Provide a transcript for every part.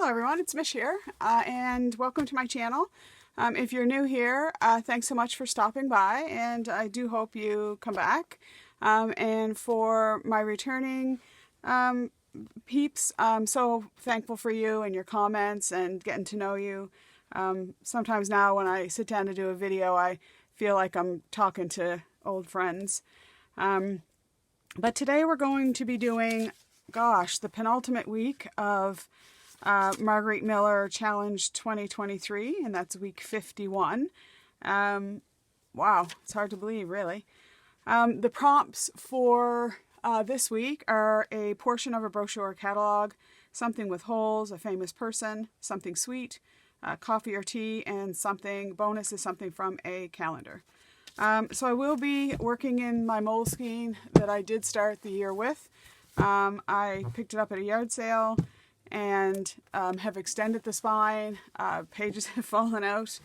Hello everyone, it's Mish here, and welcome to my channel. If you're new here, thanks so much for stopping by, and I do hope you come back. And for my returning peeps, I'm so thankful for you and your comments and getting to know you. Sometimes now when I sit down to do a video, I feel like I'm talking to old friends. But today we're going to be doing, the penultimate week of Margarete Miller Challenge 2023, and that's week 51. Wow, it's hard to believe, really. The prompts for this week are a portion of a brochure or catalog, something with holes, a famous person, something sweet, coffee or tea, and something bonus is something from a calendar. So I will be working in my Moleskine that I did start the year with. I picked it up at a yard sale and have extended the spine. Pages have fallen out.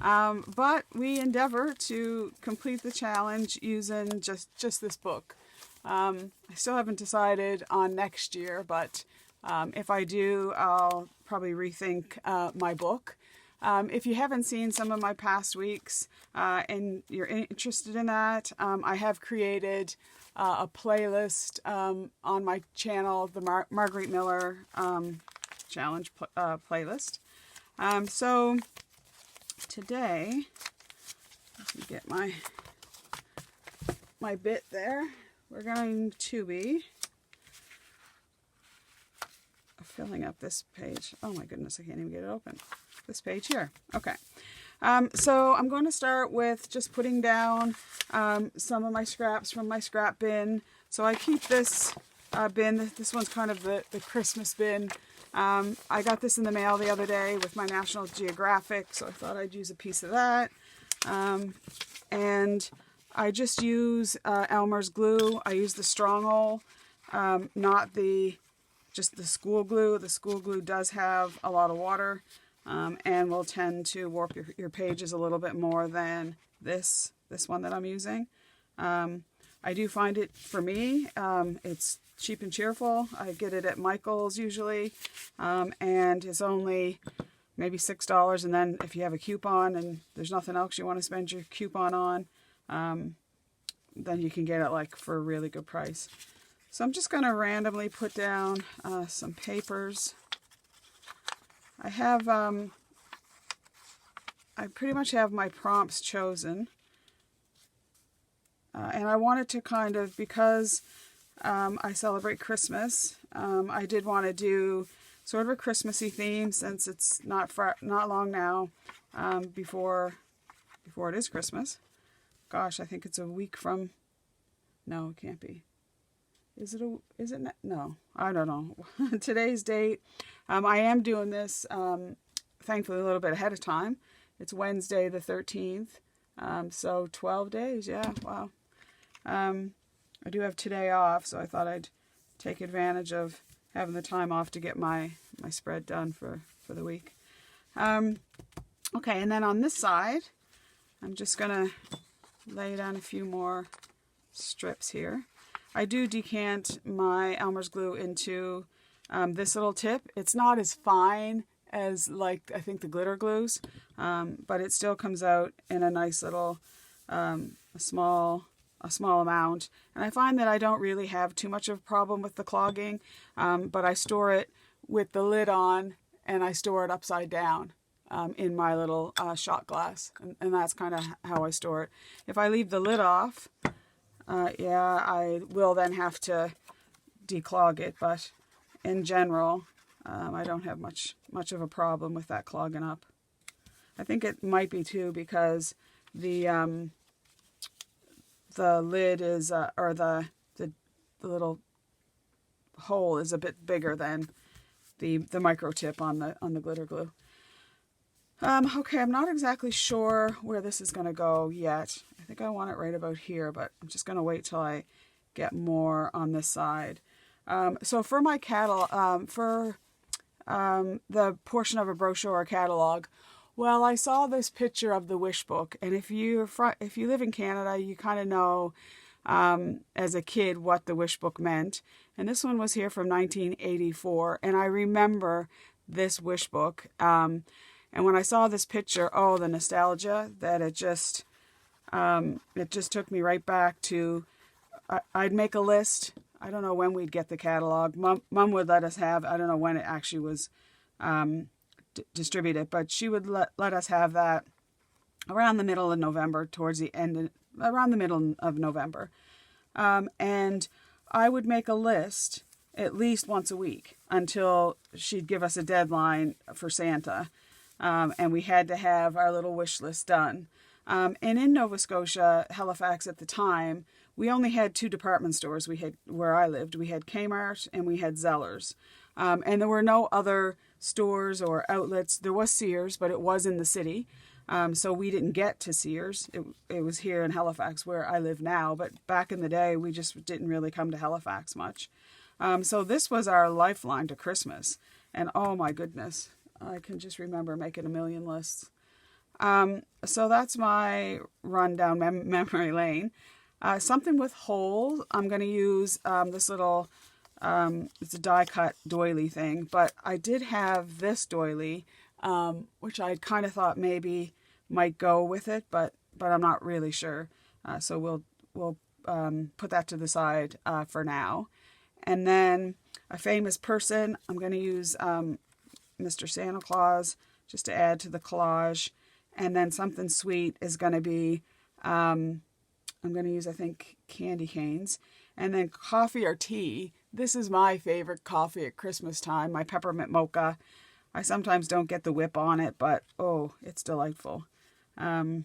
But we endeavor to complete the challenge using just this book. I still haven't decided on next year, but if I do, I'll probably rethink my book. If you haven't seen some of my past weeks and you're interested in that, I have created a playlist on my channel, the Margarete Miller Challenge playlist. So today, let me get my bit there. We're going to be filling up this page. Oh my goodness, I can't even get it open. This page here. Okay. So I'm going to start with just putting down some of my scraps from my scrap bin. So I keep this bin. This one's kind of the Christmas bin. I got this in the mail the other day with my National Geographic, so I thought I'd use a piece of that. And I just use Elmer's glue. I use the Stronghold, not just the school glue. The school glue does have a lot of water. And will tend to warp your pages a little bit more than this one that I'm using. I do find it, for me, it's cheap and cheerful. I get it at Michael's usually, and it's only maybe $6, and then if you have a coupon and there's nothing else you want to spend your coupon on, then you can get it for a really good price. So I'm just going to randomly put down some papers. I have, I pretty much have my prompts chosen, and I wanted to kind of, because I celebrate Christmas, I did want to do sort of a Christmassy theme, since it's not long now before it is Christmas. Gosh, I think it's a week from, no, it can't be. Is it no, I don't know. Today's date. I am doing this, thankfully, a little bit ahead of time. It's Wednesday the 13th, so 12 days, yeah, wow. I do have today off, so I thought I'd take advantage of having the time off to get my spread done for the week. Okay, and then on this side, I'm just going to lay down a few more strips here. I do decant my Elmer's glue into this little tip. It's not as fine as I think the glitter glues, but it still comes out in a nice little a small amount. And I find that I don't really have too much of a problem with the clogging, but I store it with the lid on, and I store it upside down in my little shot glass, and that's kind of how I store it. If I leave the lid off, yeah, I will then have to declog it, but in general, I don't have much of a problem with that clogging up. I think it might be too because the lid is, or the little hole is a bit bigger than the micro tip on the glitter glue. Okay, I'm not exactly sure where this is going to go yet. I think I want it right about here, but I'm just going to wait till I get more on this side. So for my catalog, the portion of a brochure or catalog, well, I saw this picture of the wish book, and if you live in Canada, you kind of know as a kid what the wish book meant. And this one was here from 1984, and I remember this wish book. And when I saw this picture, oh, the nostalgia that it just took me right back to, I'd make a list. I don't know when we'd get the catalog. Mom would let us have, I don't know when it actually was distributed, but she would let us have that around the middle of November, towards the end, around the middle of November. And I would make a list at least once a week until she'd give us a deadline for Santa. And we had to have our little wish list done. And in Nova Scotia, Halifax at the time, we only had 2 department stores. We had, where I lived, we had Kmart and we had Zellers. And there were no other stores or outlets. There was Sears, but it was in the city. So we didn't get to Sears. It was here in Halifax where I live now. But back in the day, we just didn't really come to Halifax much. So this was our lifeline to Christmas. And oh my goodness, I can just remember making a million lists. So that's my run down memory lane. Something with holes. I'm going to use this little, it's a die cut doily thing, but I did have this doily, which I kind of thought maybe might go with it, but I'm not really sure. So we'll put that to the side for now. And then a famous person, I'm going to use Mr. Santa Claus just to add to the collage. And then something sweet is going to be, I'm going to use, I think, candy canes. And then coffee or tea. This is my favorite coffee at Christmas time, my peppermint mocha. I sometimes don't get the whip on it, but oh, it's delightful. So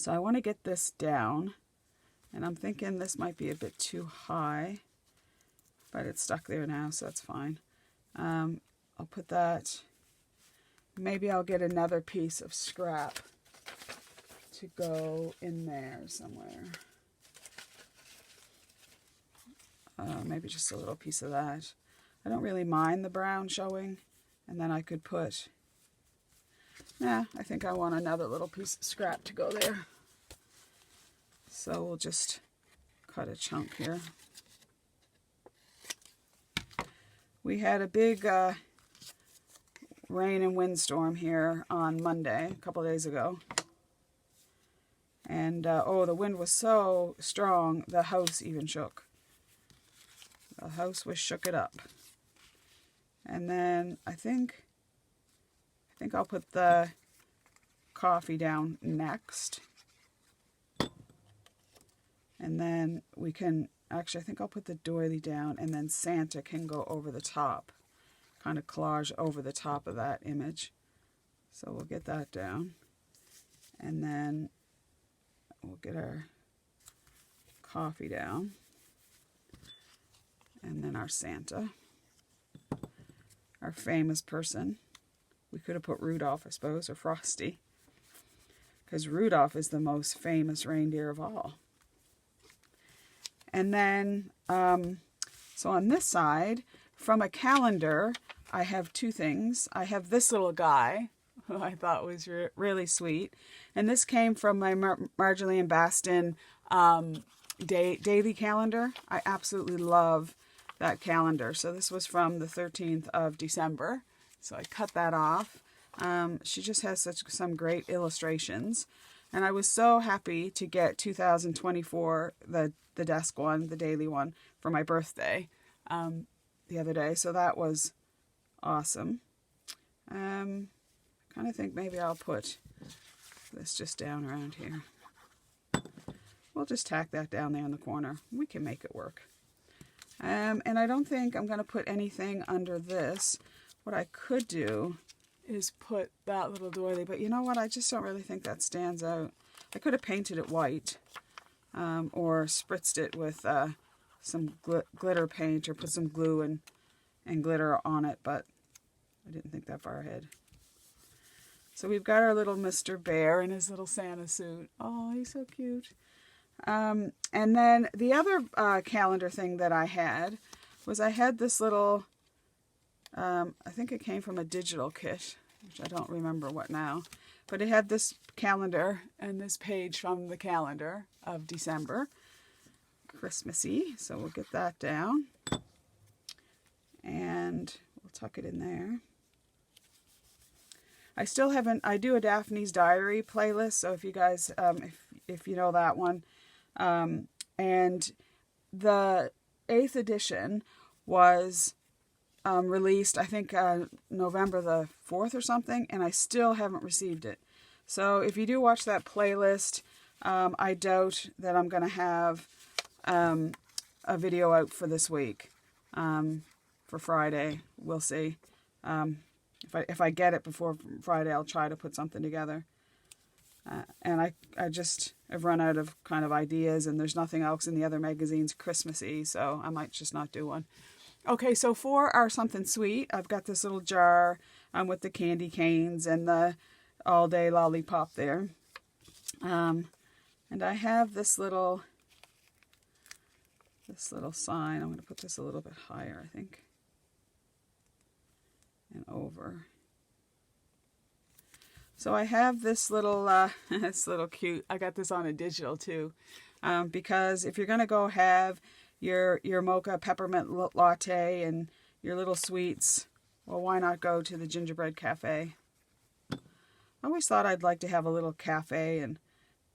I want to get this down. And I'm thinking this might be a bit too high, but it's stuck there now, so that's fine. I'll put that, maybe I'll get another piece of scrap to go in there somewhere. Maybe just a little piece of that. I don't really mind the brown showing. And then I could put, I think I want another little piece of scrap to go there. So we'll just cut a chunk here. We had a big rain and windstorm here on Monday, a couple of days ago. And, the wind was so strong, the house even shook. The house was shook it up. And then I think I'll put the coffee down next. And then we can, actually I think I'll put the doily down, and then Santa can go over the top. Kind of collage over the top of that image. So we'll get that down. And then we'll get our coffee down. And then our Santa. Our famous person. We could have put Rudolph, I suppose, or Frosty. Because Rudolph is the most famous reindeer of all. And then, so on this side, from a calendar, I have 2 things. I have this little guy, who I thought was really sweet. And this came from my Margarete and Baston daily calendar. I absolutely love that calendar. So this was from the 13th of December. So I cut that off. She just has some great illustrations. And I was so happy to get 2024, the desk one, the daily one, for my birthday the other day. So that was awesome. Kind of think maybe I'll put this just down around here. We'll just tack that down there in the corner. We can make it work. And I don't think I'm going to put anything under this. What I could do is put that little doily, but you know what? I just don't really think that stands out. I could have painted it white, or spritzed it with some glitter paint, or put some glue and glitter on it, but I didn't think that far ahead. So we've got our little Mr. Bear in his little Santa suit. Oh, he's so cute. And then the other calendar thing that I had was I had this little, I think it came from a digital kit, which I don't remember what now, but it had this calendar and this page from the calendar of December, Christmassy. So we'll get that down and we'll tuck it in there. I still haven't, I do a Daphne's Diary playlist, so if you guys, if you know that one. And the 8th edition was released, I think, November the 4th or something, and I still haven't received it. So if you do watch that playlist, I doubt that I'm going to have a video out for this week, for Friday. We'll see. If I get it before Friday, I'll try to put something together. And I just have run out of kind of ideas, and there's nothing else in the other magazines Christmassy, so I might just not do one. Okay, so for our something sweet, I've got this little jar with the candy canes and the all-day lollipop there. And I have this little sign. I'm going to put this a little bit higher, I think, and over. So I have this little, it's little cute. I got this on a digital too, because if you're going to go have your mocha peppermint latte and your little sweets, well, why not go to the Gingerbread Cafe? I always thought I'd like to have a little cafe and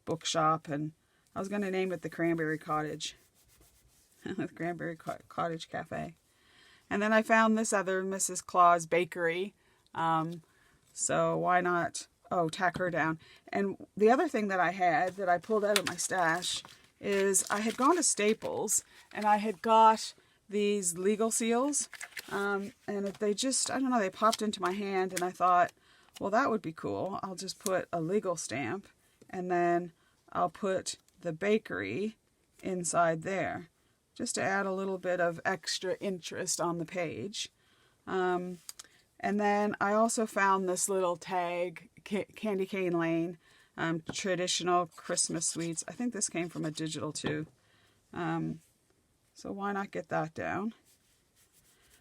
bookshop, and I was going to name it the Cranberry Cottage. The Cranberry Cottage Cafe. And then I found this other Mrs. Claus bakery. So why not, tack her down. And the other thing that I had that I pulled out of my stash is I had gone to Staples and I had got these legal seals. And they just, I don't know, they popped into my hand, and I thought, well, that would be cool. I'll just put a legal stamp, and then I'll put the bakery inside there, just to add a little bit of extra interest on the page. And then I also found this little tag, Candy Cane Lane, traditional Christmas sweets. I think this came from a digital too. So why not get that down?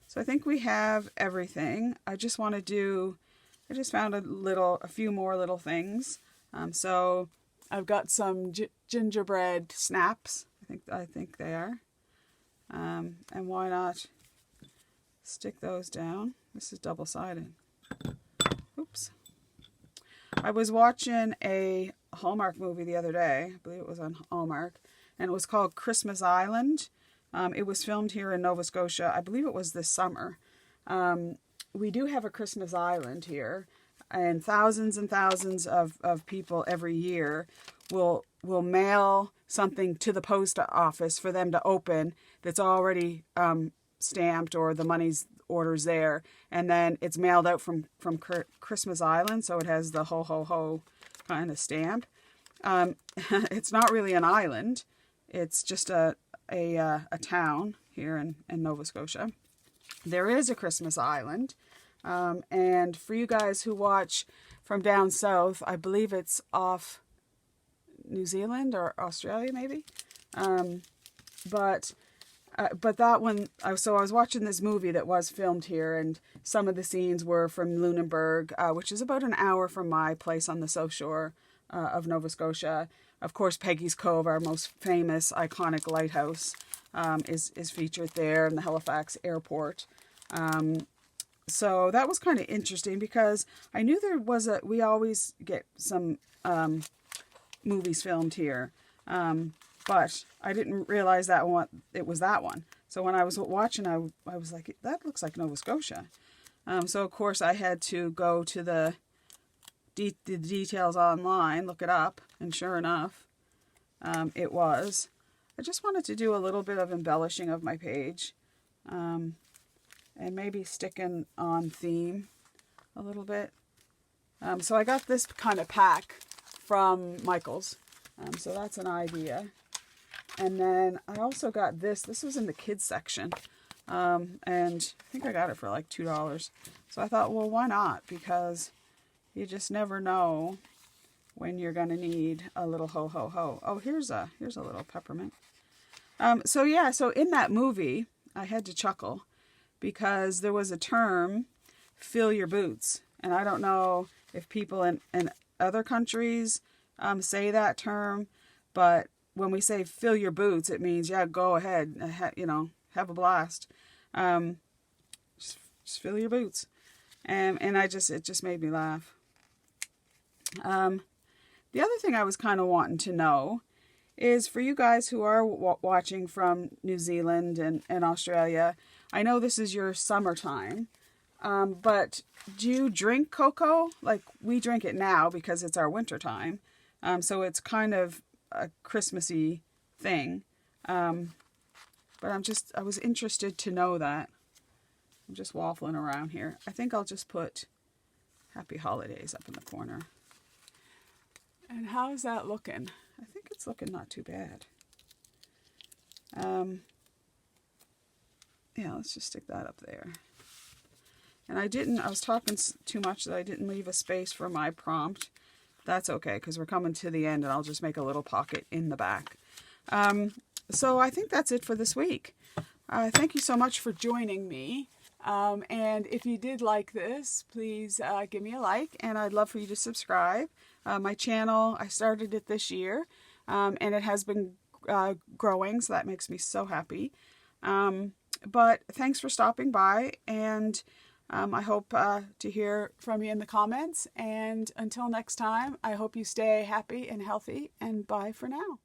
So I think we have everything. I just found a few more little things. So I've got some gingerbread snaps. I think they are. And why not stick those down? This is double-sided. Oops. I was watching a Hallmark movie the other day. I believe it was on Hallmark. And it was called Christmas Island. It was filmed here in Nova Scotia. I believe it was this summer. We do have a Christmas Island here. And thousands of people every year will mail something to the post office for them to open that's already stamped, or the money's orders there, and then it's mailed out from Christmas Island, so it has the ho ho ho kind of stamp. It's not really an island; it's just a town here in Nova Scotia. There is a Christmas Island, and for you guys who watch from down south, I believe it's off New Zealand or Australia, maybe. But that one, so I was watching this movie that was filmed here, and some of the scenes were from Lunenburg, which is about an hour from my place on the South Shore of Nova Scotia. Of course, Peggy's Cove, our most famous, iconic lighthouse, is featured there, in the Halifax airport. So that was kind of interesting, because I knew we always get some movies filmed here. But I didn't realize it was that one. So when I was watching, I was like, that looks like Nova Scotia. So, of course, I had to go to the details online, look it up, and sure enough, it was. I just wanted to do a little bit of embellishing of my page, and maybe sticking on theme a little bit. So I got this kind of pack from Michael's. So that's an idea. And then I also got this. This was in the kids section. And I think I got it for like $2. So I thought, well, why not? Because you just never know when you're going to need a little ho ho ho. Oh, here's a little peppermint. So in that movie, I had to chuckle because there was a term, fill your boots. And I don't know if people in other countries say that term, but when we say fill your boots, it means, yeah, go ahead, have a blast. Just fill your boots. And it just made me laugh. The other thing I was kind of wanting to know is for you guys who are watching from New Zealand and Australia, I know this is your summertime, but do you drink cocoa? Like, we drink it now because it's our winter time, so it's kind of a Christmassy thing, but I was interested to know that. I'm just waffling around here. I think I'll just put Happy Holidays up in the corner. And how is that looking? I think it's looking not too bad. Yeah, let's just stick that up there. And I was talking too much that I didn't leave a space for my prompt. That's okay, because we're coming to the end and I'll just make a little pocket in the back. So I think that's it for this week. Thank you so much for joining me. And if you did like this, please give me a like, and I'd love for you to subscribe. My channel, I started it this year, and it has been growing, so that makes me so happy. But thanks for stopping by, and I hope to hear from you in the comments. And until next time, I hope you stay happy and healthy, and bye for now.